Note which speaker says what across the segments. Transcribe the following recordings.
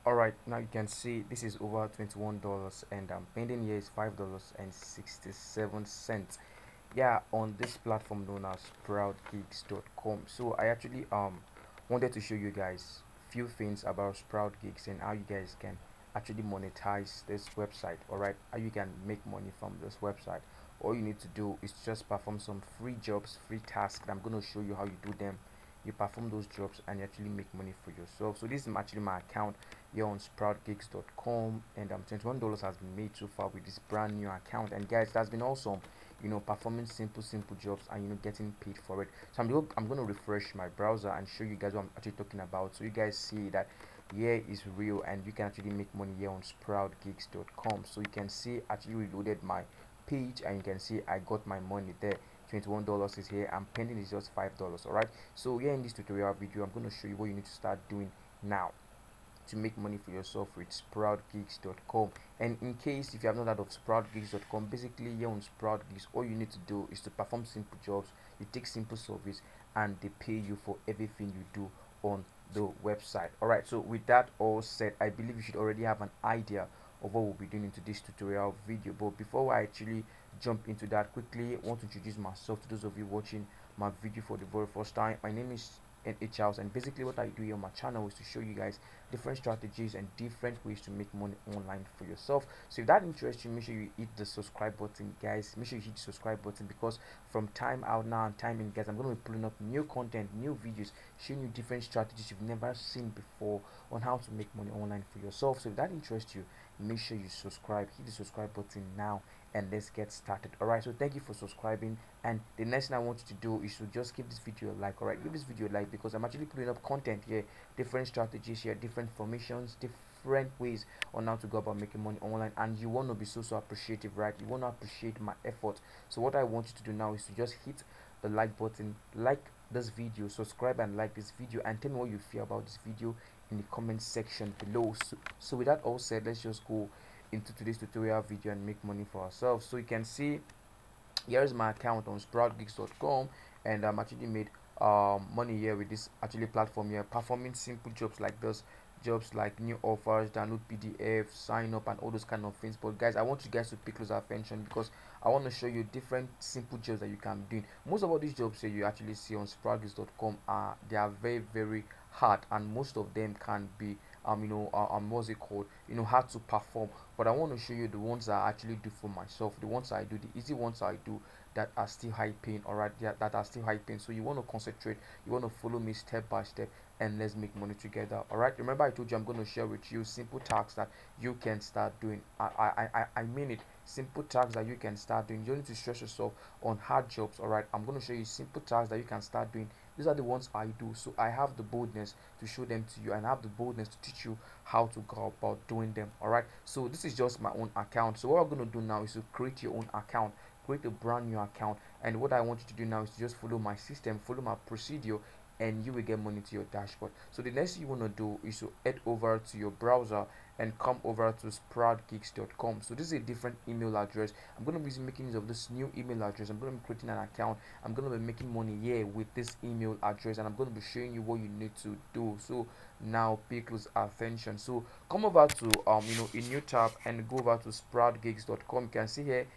Speaker 1: Alright, now you can see this is over $21 and pending here is $5.67. Yeah, on this platform known as SproutGigs.com. So I actually wanted to show you guys few things about SproutGigs and how you guys can actually monetize this website. Alright, how you can make money from this website. All you need to do is just perform some free jobs, free tasks. I'm going to show you how you do them. You perform those jobs and you actually make money for yourself. So this is actually my account here on SproutGigs.com, and $21 has been made so far with this brand new account. And guys, that's been awesome, performing simple jobs and getting paid for it. So I'm going to refresh my browser and show you guys what I'm actually talking about, so you guys see that here is real and you can actually make money here on SproutGigs.com. So you can see actually reloaded my page and you can see I got my money there. $21 is here and pending is just $5. Alright, so here in this tutorial video I'm going to show you what you need to start doing now to make money for yourself with SproutGigs.com. And in case if you have not heard of SproutGigs.com, basically here on SproutGigs, all you need to do is to perform simple jobs. You take simple service and they pay you for everything you do on the website. Alright, so with that all said, I believe you should already have an idea of what we'll be doing into this tutorial video. But before I actually jump into that, quickly I want to introduce myself to those of you watching my video for the very first time. My name is NH, and basically what I do here on my channel is to show you guys different strategies and different ways to make money online for yourself. So if that interests you, make sure you hit the subscribe button, guys. Make sure you hit the subscribe button, because from time out now and time in, guys, I'm going to be pulling up new content, new videos, showing you different strategies you've never seen before on how to make money online for yourself. So if that interests you, make sure you subscribe, hit the subscribe button now, and let's get started. Alright, so thank you for subscribing, and the next thing I want you to do is to just give this video a like. Alright, give this video a like, because I'm actually putting up content here, different strategies here, different formations, different ways on how to go about making money online, and you want to be so appreciative, right? You want to appreciate my effort. So what I want you to do now is to just hit the like button, like this video, subscribe and like this video, and tell me what you feel about this video in the comment section below. So with that all said, let's just go into today's tutorial video and make money for ourselves. So you can see here is my account on SproutGigs.com, and I'm actually made money here with this actually platform here, performing simple jobs like this, jobs like new offers, download PDF, sign up, and all those kind of things. But guys, I want you guys to pay close attention, because I want to show you different simple jobs that you can do. Most of all these jobs here you actually see on SproutGigs.com are very hard, and most of them can be what's it called, hard to perform. But I want to show you the ones I actually do for myself, the ones I do, the easy ones I do, that are still high paying. Alright, yeah, that are still high paying. So you want to concentrate, you want to follow me step by step, and let's make money together. Alright, remember I told you I'm going to share with you simple tasks that you can start doing. I mean it, simple tasks that you can start doing. You don't need to stress yourself on hard jobs. Alright, I'm going to show you simple tasks that you can start doing. These are the ones I do, so I have the boldness to show them to you, and I have the boldness to teach you how to go about doing them. Alright, so this is just my own account. So what I'm going to do now is to create your own account, create a brand new account, and what I want you to do now is to just follow my system, follow my procedure, and you will get money to your dashboard. So the next thing you want to do is to head over to your browser and come over to SproutGigs.com. So this is a different email address. I'm going to be making use of this new email address. I'm going to be creating an account. I'm going to be making money here with this email address, and I'm going to be showing you what you need to do. So now pay close attention. So come over to a new tab and go over to SproutGigs.com. You can see here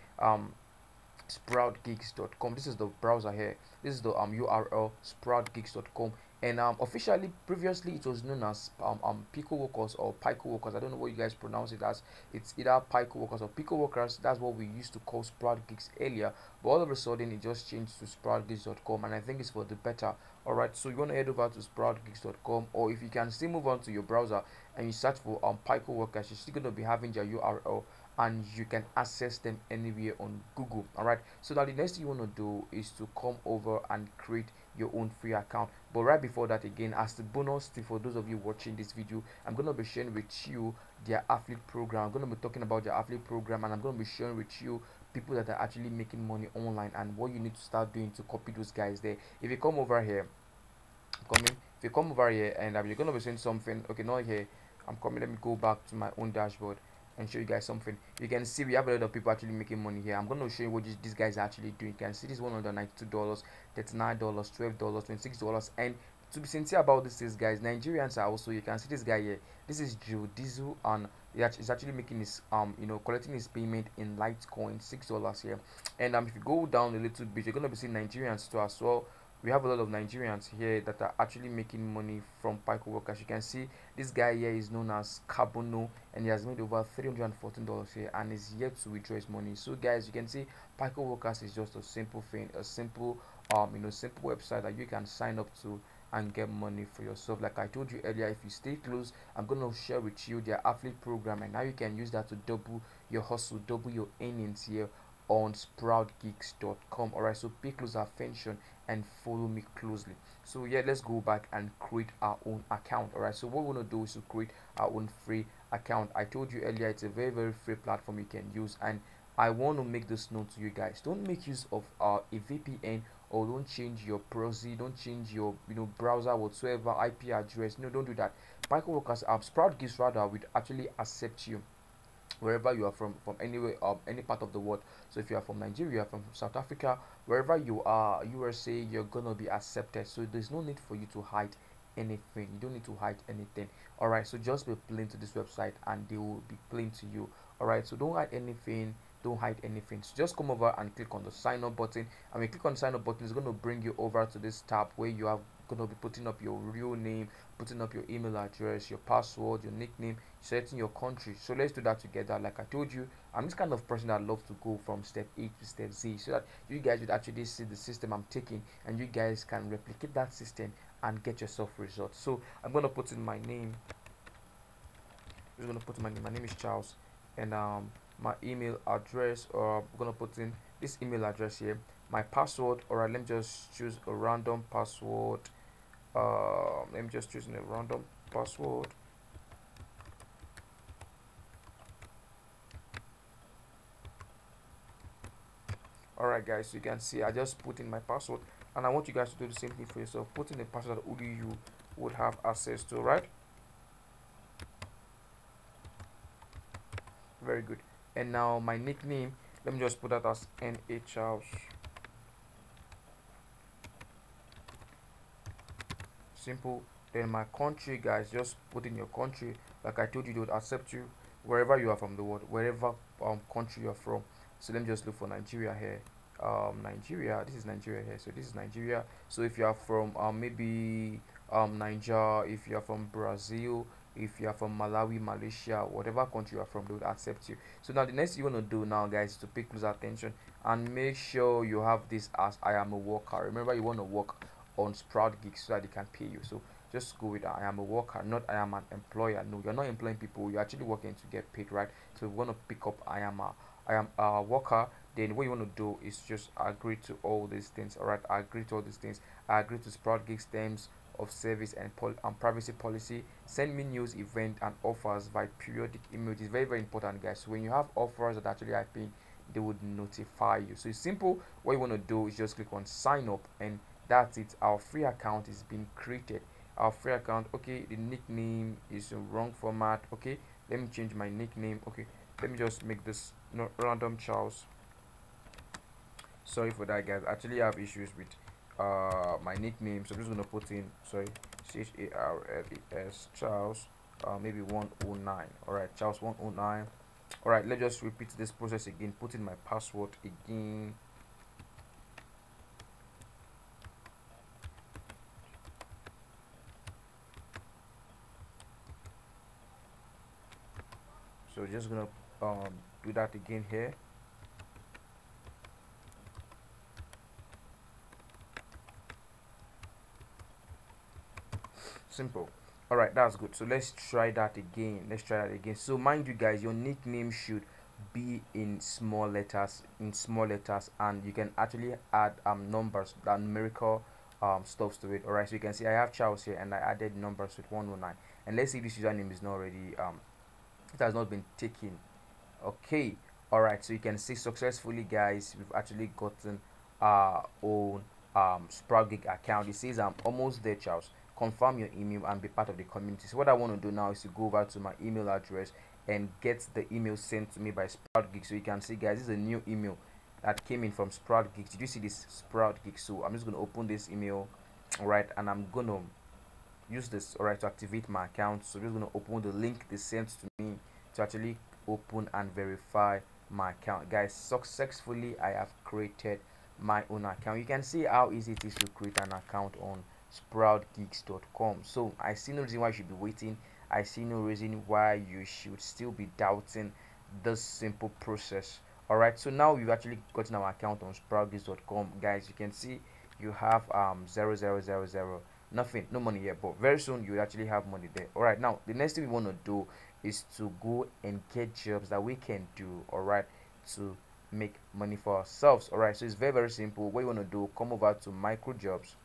Speaker 1: SproutGigs.com. This is the browser here. This is the URL, SproutGigs.com. And officially, previously it was known as picoworkers or picoworkers. I don't know what you guys pronounce it as. It's either picoworkers or picoworkers. That's what we used to call SproutGigs earlier, but all of a sudden it just changed to SproutGigs.com, and I think it's for the better. Alright, so you want to head over to SproutGigs.com, or if you can still move on to your browser and you search for picoworkers, you're still going to be having their URL, and you can access them anywhere on Google. Alright, so now the next thing you want to do is to come over and create your own free account. But right before that, again, as the bonus tip for those of you watching this video, I'm going to be sharing with you their affiliate program. I'm going to be talking about their affiliate program, and I'm going to be sharing with you people that are actually making money online and what you need to start doing to copy those guys there. If you come over here, if you come over here, and you're going to be saying something. Okay, not here, I'm coming. Let me go back to my own dashboard and show you guys something. You can see we have a lot of people actually making money here. I'm going to show you what these guys are actually doing. You can see this $192, $39, $12, $26, and to be sincere about this guys, Nigerians are also, you can see this guy here, this is Joe Diesel, and he's actually making his collecting his payment in Litecoin, $6 here. And if you go down a little bit, you're gonna be seeing Nigerians too as well. We have a lot of Nigerians here that are actually making money from picoworkers. You can see this guy here is known as Carbono, and he has made over $314 here and is yet to withdraw his money. So guys, you can see picoworkers is just a simple thing, a simple simple website that you can sign up to and get money for yourself. Like I told you earlier, if you stay close, I'm gonna share with you their affiliate program, and now you can use that to double your hustle, double your earnings here on SproutGigs.com. Alright, so pay close attention and follow me closely. So yeah, let's go back and create our own account. Alright, so what we want to do is to create our own free account. I told you earlier, it's a very free platform you can use, and I want to make this known to you guys. Don't make use of a VPN, or don't change your proxy, don't change your browser whatsoever, IP address. No, don't do that. Picoworkers app, SproutGigs rather, would actually accept you wherever you are from anywhere, any part of the world. So if you are from Nigeria, from South Africa, wherever you are, USA, you're gonna be accepted. So there's no need for you to hide anything. You don't need to hide anything. All right, so just be plain to this website and they will be plain to you. All right, so don't hide anything, don't hide anything. So just come over and click on the sign up button, and when you click on the sign up button, it's going to bring you over to this tab where you are going to be putting up your real name, putting up your email address, your password, your nickname, setting your country. So let's do that together. Like I told you, I'm this kind of person that loves to go from step A to step Z, so that you guys would actually see the system I'm taking, and you guys can replicate that system and get yourself results. So I'm going to put in my name. I'm just going to put in my name. My name is Charles, and my email address, or I'm gonna put in this email address here, my password. All right, let me just choose a random password. Let me just choose a random password. All right guys, so you can see I just put in my password, and I want you guys to do the same thing for yourself. Put in a password that only you would have access to. Right, very good. And now my nickname, let me just put that as NH House. Simple. Then my country, guys, just put in your country. Like I told you, they would accept you wherever you are from the world, wherever country you're from. So let me just look for Nigeria here. Nigeria, this is Nigeria here, so this is Nigeria. So if you are from maybe Niger, if you are from Brazil, if you are from Malawi, Malaysia, whatever country you are from, they would accept you. So now the next thing you want to do now, guys, is to pay close attention and make sure you have this as I am a worker. Remember, you want to work on SproutGigs so that they can pay you. So just go with I am a worker, not I am an employer. No, you're not employing people, you're actually working to get paid, right? So we want to pick up I am a worker. Then what you want to do is just agree to all these things. All right, I agree to all these things. I agree to SproutGigs terms of service and privacy policy. Send me news, event and offers via periodic email. It is very important, guys. So when you have offers that actually are paying, they would notify you. So it's simple. What you want to do is just click on sign up, and that's it. Our free account is being created. Our free account. Okay, the nickname is in wrong format. Okay, let me change my nickname. Okay, let me just make this random Charles. Sorry for that, guys. Actually, I have issues with my nickname, so I'm just gonna put in, sorry, CHARLES Charles, maybe 109. All right, Charles 109. All right, let's just repeat this process again. Put in my password again. So just gonna do that again here. Simple. All right, that's good. So let's try that again. So mind you guys, your nickname should be in small letters, and you can actually add numbers, that numerical stuffs to it. All right, so you can see I have Charles here, and I added numbers with 109. And let's see if this username is not already it has not been taken. Okay, all right, so you can see successfully, guys, we've actually gotten our own SproutGig account. It says I'm almost there, Charles. Confirm your email and be part of the community. So what I want to do now is to go over to my email address and get the email sent to me by SproutGig. So you can see, guys, this is a new email that came in from SproutGig. Did you see this SproutGig? So I'm just going to open this email, all right, and I'm going to use this, all right, to activate my account. So I'm just going to open the link they sent to me to actually open and verify my account. Guys, successfully I have created my own account. You can see how easy it is to create an account on SproutGigs.com. So I see no reason why you should be waiting. I see no reason why you should still be doubting this simple process. All right, so now we've actually gotten our account on SproutGigs.com. Guys, you can see you have 0000, nothing, no money yet, but very soon you will actually have money there. All right, now the next thing we want to do is to go and get jobs that we can do, all right, to make money for ourselves. All right, so it's very simple. What you want to do, come over to micro jobs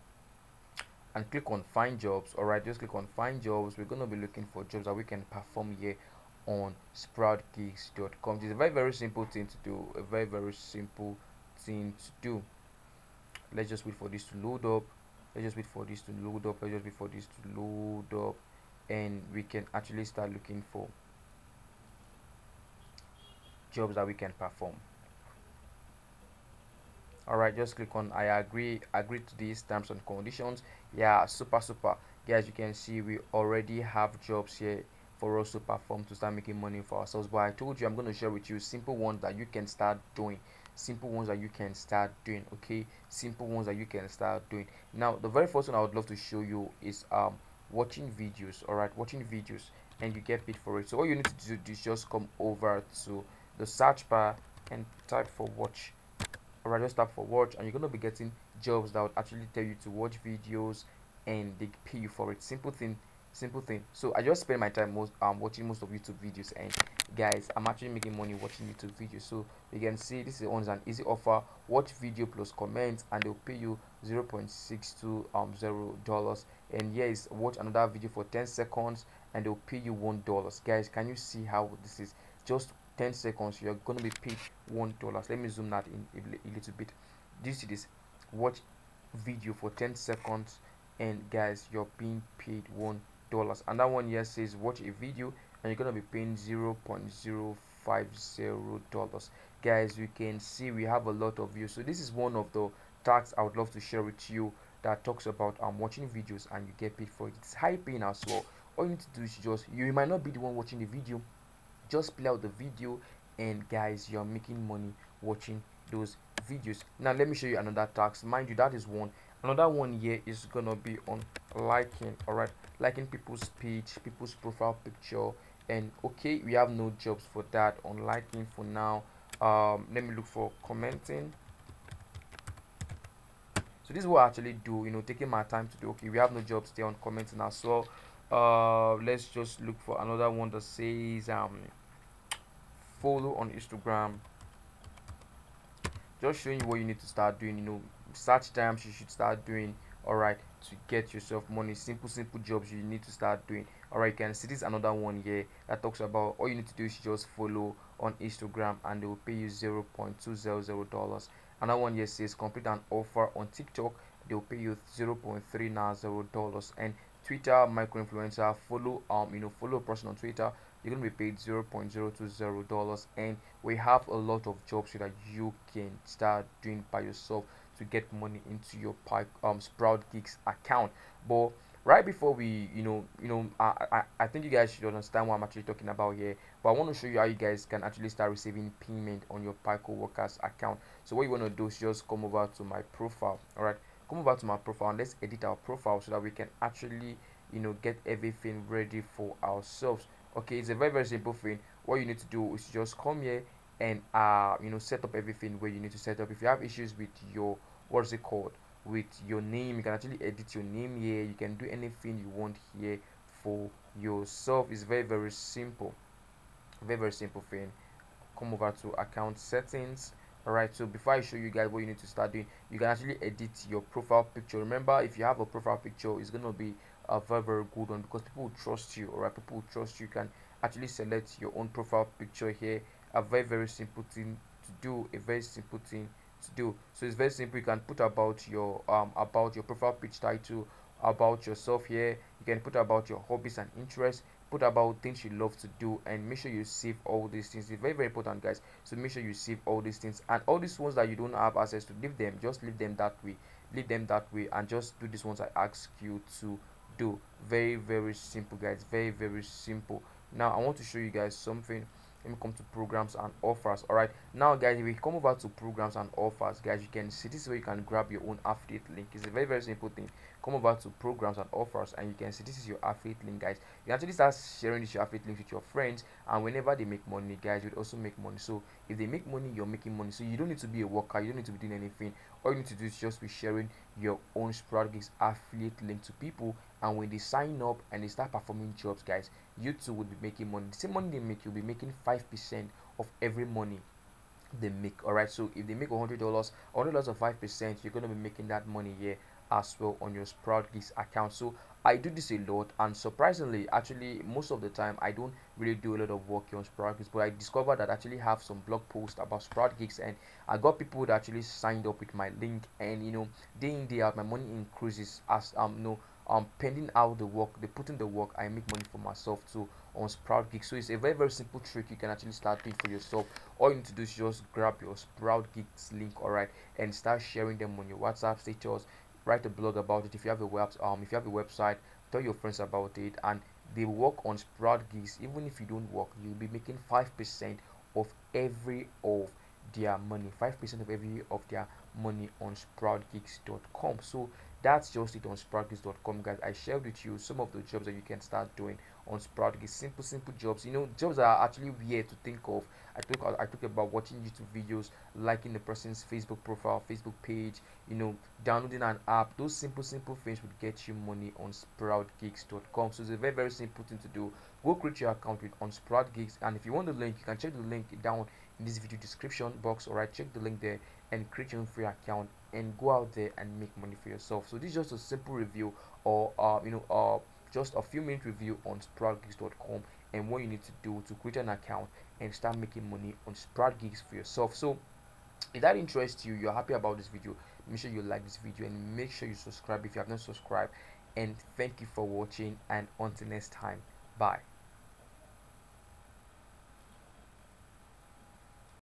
Speaker 1: and click on find jobs. All right, just click on find jobs. We're going to be looking for jobs that we can perform here on SproutGigs.com. It's a very simple thing to do, a very simple thing to do. Let's just wait for this to load up. Let's just wait for this to load up. Let's just wait for this to load up, and we can actually start looking for jobs that we can perform. All right, just click on I agree to these terms and conditions. Yeah, super guys. You can see we already have jobs here for us to perform to start making money for ourselves. But I told you I'm going to share with you simple ones that you can start doing, okay, simple ones that you can start doing. Now the very first one I would love to show you is watching videos. All right, watching videos, and you get paid for it. So all you need to do is just come over to the search bar and type for watch. All right, just tap for watch, and you're going to be getting jobs that would actually tell you to watch videos and they pay you for it. Simple thing. So I just spend my time watching most of YouTube videos, and guys, I'm actually making money watching YouTube videos. So you can see this is an easy offer. Watch video plus comment, and they'll pay you $0.620. And here is watch another video for 10 seconds, and they'll pay you $1. Guys, can you see how this is just 10 seconds? You're going to be paid $1. Let me zoom that in a little bit. Do you see this? Watch video for 10 seconds, and guys, you're being paid $1. And that one here says watch a video, and you're gonna be paying $0.050. Guys, you can see we have a lot of views. So this is one of the tags I would love to share with you that talks about watching videos and you get paid for it. It's high paying as well. All you need to do is just, you might not be the one watching the video, just play out the video, and guys, you're making money watching those videos. Now let me show you another tax. Mind you, that is one. Another one here is gonna be on liking. All right, liking people's page, people's profile picture. And okay, we have no jobs for that on liking for now. Let me look for commenting. So this is what I actually do, taking my time to do. Okay, we have no jobs there on commenting as well. Let's just look for another one that says follow on Instagram. Just showing you what you need to start doing. Search terms you should start doing, all right, to get yourself money. Simple jobs you need to start doing. All right, you can see this another one here that talks about all you need to do is just follow on Instagram, and they will pay you $0.200. Another one here says complete an offer on TikTok, they will pay you $0.390. And Twitter micro influencer, follow follow a person on Twitter, you're going to be paid $0.020. And we have a lot of jobs so that you can start doing by yourself to get money into your SproutGigs account. But right before we I think you guys should understand what I'm actually talking about here. But I want to show you how you guys can actually start receiving payment on your picoworkers account. So what you want to do is just come over to my profile. All right, come over to my profile, and let's edit our profile so that we can actually get everything ready for ourselves. Okay, it's a very simple thing. What you need to do is just come here and set up everything where you need to set up. If you have issues with your what's it called, with your name, you can actually edit your name here. You can do anything you want here for yourself. It's very simple, very simple thing. Come over to account settings. All right, so before I show you guys what you need to start doing, you can actually edit your profile picture. Remember, if you have a profile picture, it's gonna be a very good one, because people will trust you. All right, people will trust you. You can actually select your own profile picture here. A very simple thing to do, a very simple thing to do. So it's very simple. You can put about your profile page title, about yourself here. You can put about your hobbies and interests, put about things you love to do, and make sure you save all these things. It's very important, guys. So make sure you save all these things, and all these ones that you don't have access to, leave them. Just leave them that way, and just do these ones I ask you to do. Very simple, guys. Very simple. Now I want to show you guys something. Let me come to programs and offers. All right, now guys, if we come over to programs and offers, guys, you can see this is where you can grab your own affiliate link. It's a very simple thing. Come over to programs and offers, and you can see this is your affiliate link, guys. You can actually start sharing this your affiliate link with your friends, and whenever they make money, guys, you'll also make money. So if they make money, you're making money. So you don't need to be a worker, you don't need to be doing anything. All you need to do is just be sharing your own SproutGigs affiliate link to people, and when they sign up and they start performing jobs, guys, you too will be making money. The same money they make, you'll be making 5% of every money they make. All right, so if they make $100 of 5%, you're going to be making that money here as well on your SproutGigs account. So I do this a lot, and surprisingly, actually most of the time I don't really do a lot of work here on SproutGigs, but I discovered that I actually have some blog posts about SproutGigs, and I got people that actually signed up with my link, and day in day out my money increases as pending out the work, they put in the work, I make money for myself too on SproutGigs. So it's a very simple trick you can actually start doing for yourself. All you need to do is just grab your SproutGigs link, all right, and start sharing them on your WhatsApp status. Write a blog about it. If you have a website, tell your friends about it, and they work on SproutGigs. Even if you don't work, you'll be making 5% of every of their money, 5% of every of their money on SproutGigs.com. So that's just it on SproutGigs.com, guys. I shared with you some of the jobs that you can start doing on SproutGigs. Simple jobs. Jobs that are actually weird to think of. I talk about watching YouTube videos, liking the person's Facebook profile, Facebook page, downloading an app. Those simple things would get you money on SproutGigs.com. So it's a very simple thing to do. Go create your account on SproutGigs, and if you want the link, you can check the link down in this video description box. Alright, check the link there and create your own free account and go out there and make money for yourself. So this is just a simple review, or just a few minute review on SproutGigs.com and what you need to do to create an account and start making money on SproutGigs for yourself. So if that interests you, you're happy about this video, make sure you like this video and make sure you subscribe if you have not subscribed. And thank you for watching, and until next time, bye.